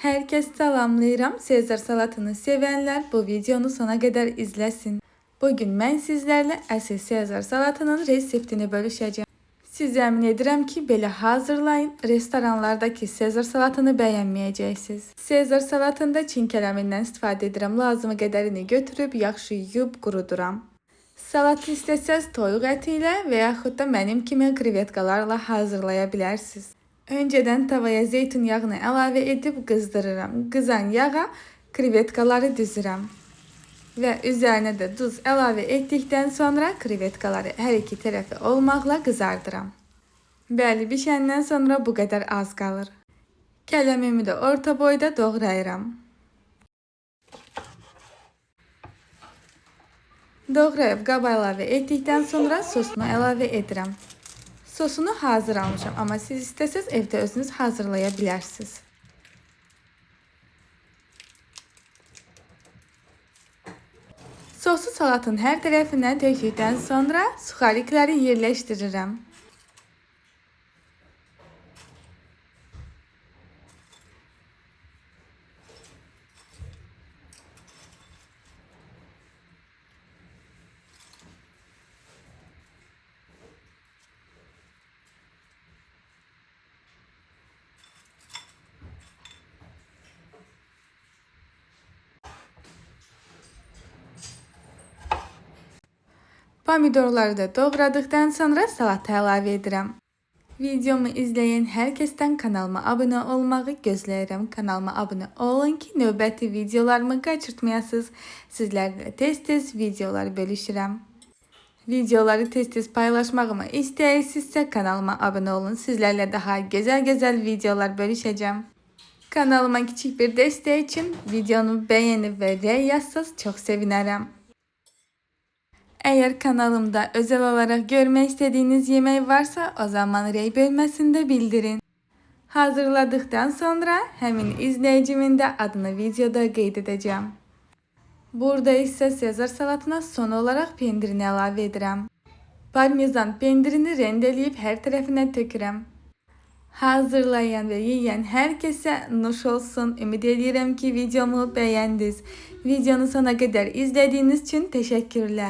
Herkes salamlayıram. Sezar salatını sevenler bu videonu sona kadar izlesin. Bugün ben sizlerle əsl Sezar salatının reseptini bölüşeceğim. Siz əmin edirəm ki, belə hazırlayın. Restoranlardaki Sezar salatını bəyənməyəcəksiniz. Sezar salatında Çin kələmindən istifadə edirəm. Lazımı qədərini götürüb yaxşı yuyub quruduram. Salatı istəsəz toyuq əti ilə və yaxud da mənim kimi krevetkalarla hazırlaya bilərsiniz. Önceden tavaya zeytinyağını əlavə edib qızdırıram. Qızan yağa krevetkaları düzürəm. Və üzərinə də duz əlavə etdikdən sonra krevetkaları hər iki tərəfi olmaqla qızardıram. Bəli, bişəndən sonra bu qədər az qalır. Kələmimi də orta boyda doğrayıram. Doğrayıb qaba əlavə etdikdən sonra sosunu əlavə edirəm. Sosunu hazır almışam, amma siz istəsəz evdə özünüz hazırlaya bilərsiniz. Sosu salatın hər tərəfindən tökdükdən sonra suxarikləri yerləşdirirəm. Pomidorları da doğradıktan sonra salata əlavə edirəm. Videomu izleyen herkesten kanalıma abone olmağı gözləyirəm. Kanalıma abone olun ki, növbəti videolarımı qaçırtmayasınız. Sizlərlə tez-tez videoları bölüşürəm. Videoları tez-tez paylaşmağımı istəyirsinizsə kanalıma abone olun. Sizlərlə daha gözəl videolar bölüşəcəm. Kanalıma küçük bir dəstək üçün videonu bəyənib və rəy yazsanız çox sevinərəm. Eğer kanalımda özel olarak görmek istediğiniz yemek varsa o zaman rey bölməsində bildirin. Hazırladıktan sonra həmin izləyicimin də adını videoda qeyd edəcəm. Burada isə Sezar salatına son olarak pendirini əlavə edirəm. Parmesan pendirini rendeleyip her tərəfinə tökürəm. Hazırlayan ve yiyen herkese nuş olsun. Ümid edirəm ki videomu beğendiniz. Videonu sona kadar izlediğiniz için teşekkürler.